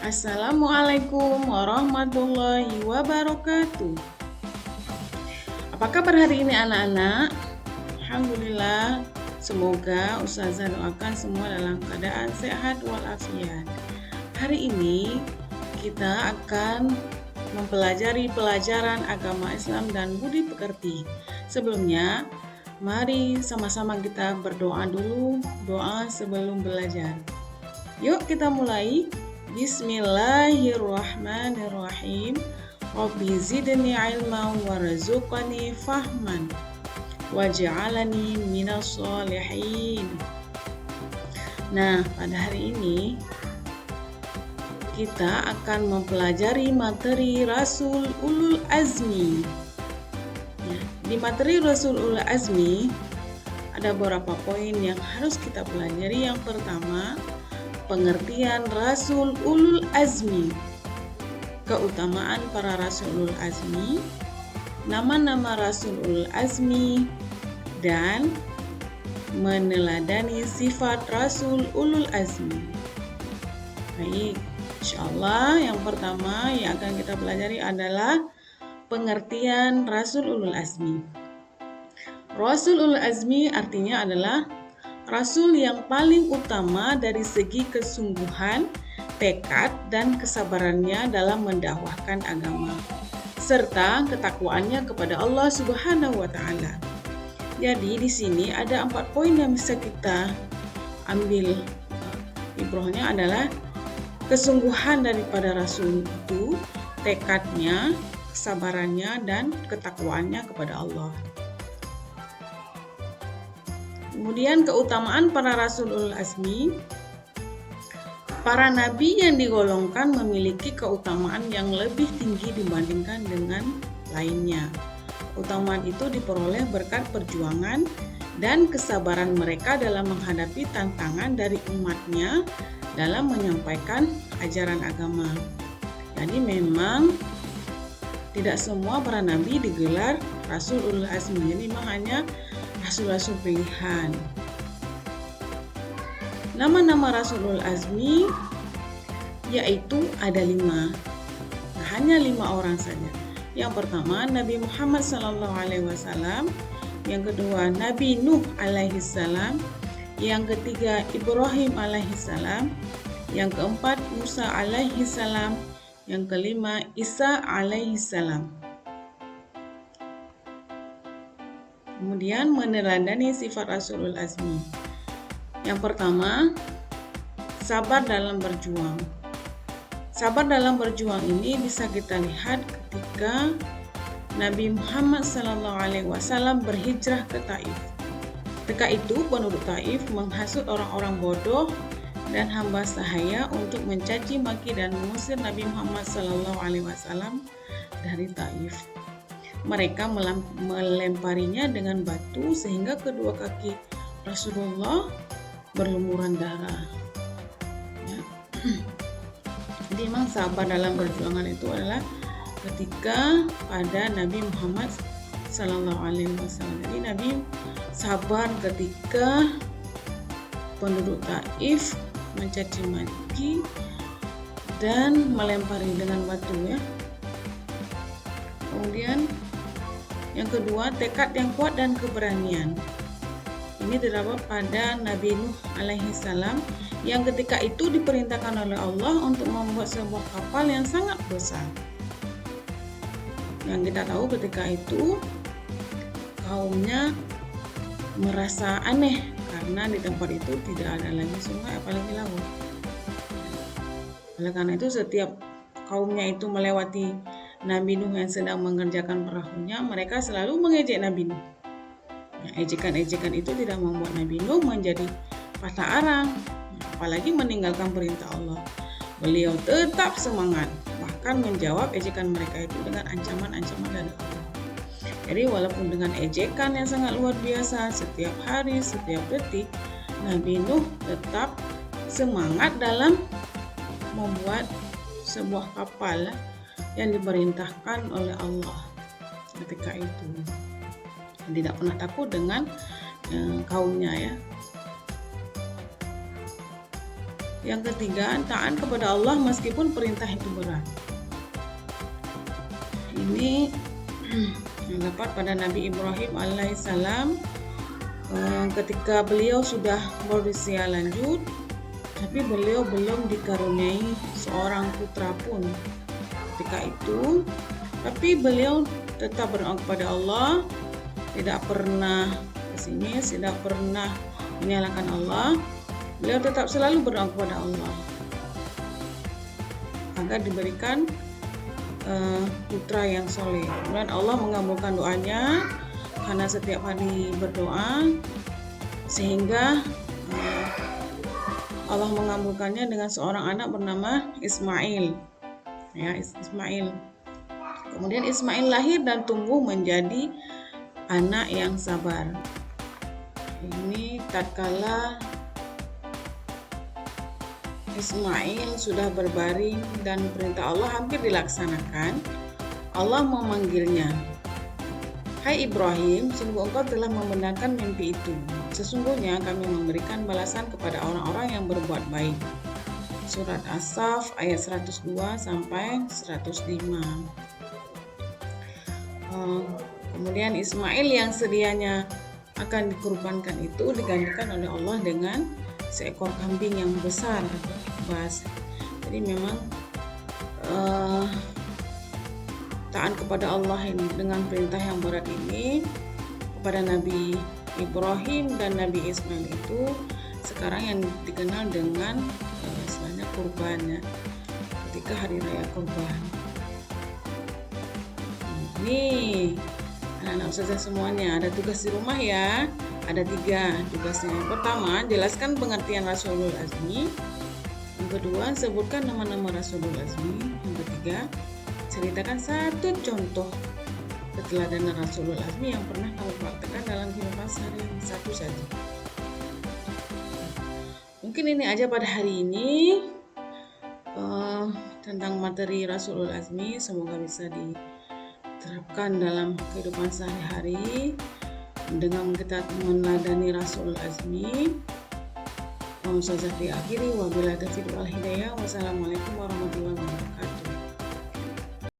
Assalamualaikum warahmatullahi wabarakatuh. Apa kabar hari ini anak-anak? Alhamdulillah, semoga Ustazah doakan semua dalam keadaan sehat walafiat. Hari ini kita akan mempelajari pelajaran agama Islam dan budi pekerti. Sebelumnya, mari sama-sama kita berdoa dulu, doa sebelum belajar. Yuk kita mulai. Bismillahirrahmanirrahim. Rabbi zidni ilman warzuqni fahman waj'alni minas sholihin. Nah, pada hari ini kita akan mempelajari materi Rasul Ulul Azmi. Nah, di materi Rasul Ulul Azmi ada beberapa poin yang harus kita pelajari. Yang pertama, pengertian Rasul Ulul Azmi, keutamaan para Rasul Ulul Azmi, nama-nama Rasul Ulul Azmi, dan meneladani sifat Rasul Ulul Azmi. Baik, insyaallah yang pertama yang akan kita pelajari adalah pengertian Rasul Ulul Azmi. Rasul Ulul Azmi artinya adalah Rasul yang paling utama dari segi kesungguhan, tekad, dan kesabarannya dalam mendakwahkan agama, serta ketakwaannya kepada Allah Subhanahu wa Ta'ala. Jadi di sini ada 4 poin yang bisa kita ambil ibrahnya adalah kesungguhan daripada Rasul itu, tekadnya, kesabarannya, dan ketakwaannya kepada Allah. Kemudian keutamaan para Rasul Ulul Azmi. Para nabi yang digolongkan memiliki keutamaan yang lebih tinggi dibandingkan dengan lainnya. Keutamaan itu diperoleh berkat perjuangan dan kesabaran mereka dalam menghadapi tantangan dari umatnya dalam menyampaikan ajaran agama. Jadi memang tidak semua para nabi digelar Rasul Ulul Azmi. Jadi memang hanya Rasul-Rasul pilihan. Nama-nama Rasul Ulul Azmi yaitu ada 5. Nah, hanya 5 orang saja. Yang pertama Nabi Muhammad SAW, yang kedua Nabi Nuh alaihissalam, yang ketiga Ibrahim alaihissalam, yang keempat Musa alaihissalam, yang kelima Isa alaihissalam. Kemudian meneladani sifat Rasul Ulul Azmi. Yang pertama, sabar dalam berjuang. Sabar dalam berjuang ini bisa kita lihat ketika Nabi Muhammad SAW berhijrah ke Taif. Ketika itu penduduk Taif menghasut orang-orang bodoh dan hamba sahaya untuk mencaci maki dan mengusir Nabi Muhammad SAW dari Taif. Mereka melemparinya dengan batu sehingga kedua kaki Rasulullah berlumuran darah. Ya. Jadi memang sabar dalam perjuangan itu adalah ketika pada Nabi Muhammad SAW. Jadi Nabi sabar ketika penduduk Taif mencaci maki dan melempari dengan batu, ya. Kemudian yang kedua, tekad yang kuat dan keberanian. Ini terdapat pada Nabi Nuh alaihissalam yang ketika itu diperintahkan oleh Allah untuk membuat sebuah kapal yang sangat besar. Yang kita tahu ketika itu kaumnya merasa aneh karena di tempat itu tidak ada lagi sungai apalagi laut. Oleh karena itu setiap kaumnya itu melewati Nabi Nuh yang sedang mengerjakan perahunya, mereka selalu mengejek Nabi Nuh. Nah, ejekan-ejekan itu tidak membuat Nabi Nuh menjadi patah arang, apalagi meninggalkan perintah Allah. Beliau tetap semangat, bahkan menjawab ejekan mereka itu dengan ancaman-ancaman dari Allah. Jadi walaupun dengan ejekan yang sangat luar biasa setiap hari, setiap detik, Nabi Nuh tetap semangat dalam membuat sebuah kapal yang diperintahkan oleh Allah ketika itu. Tidak pernah takut dengan kaumnya, ya. Yang ketiga, taat kepada Allah meskipun perintah itu berat. Ini yang dapat pada Nabi Ibrahim alaihissalam ketika beliau sudah berusia lanjut, tapi beliau belum dikaruniai seorang putra pun ketika itu, tapi beliau tetap berdoa kepada Allah, tidak pernah pesimis, tidak pernah menyalahkan Allah. Beliau tetap selalu berdoa kepada Allah agar diberikan putra yang soleh. Kemudian Allah mengabulkan doanya karena setiap hari berdoa, sehingga Allah mengabulkannya dengan seorang anak bernama Ismail. Ya, Ismail. Kemudian Ismail lahir dan tumbuh menjadi anak yang sabar. Ini tatkala Ismail sudah berbaring dan perintah Allah hampir dilaksanakan, Allah memanggilnya. Hai Ibrahim, sungguh engkau telah membenarkan mimpi itu. Sesungguhnya kami memberikan balasan kepada orang-orang yang berbuat baik. Surat As-Saff ayat 102 sampai 105. Kemudian Ismail yang sedianya akan dikurbankan itu digantikan oleh Allah dengan seekor kambing yang besar, bas. Jadi memang taat kepada Allah ini dengan perintah yang berat ini kepada Nabi Ibrahim dan Nabi Ismail itu sekarang yang dikenal dengan istilahnya kurban, ya, ketika hari raya kurban. Nih anak-anak ustazah semuanya, ada tugas di rumah ya. Ada 3 tugasnya. Yang pertama, jelaskan pengertian Rasulul Azmi. Yang kedua, sebutkan nama-nama Rasulul Azmi. Yang ketiga, ceritakan satu contoh keteladanan Rasulul Azmi yang pernah kamu praktekkan dalam kehidupan sehari-hari, satu saja. Mungkin ini aja pada hari ini tentang materi Rasulul Azmi. Semoga bisa diterapkan dalam kehidupan sehari-hari dengan kita meneladani Rasulul Azmi. Ustazah diakhiri, wabillahi taufiq wal hidayah. Wassalamualaikum warahmatullahi wabarakatuh.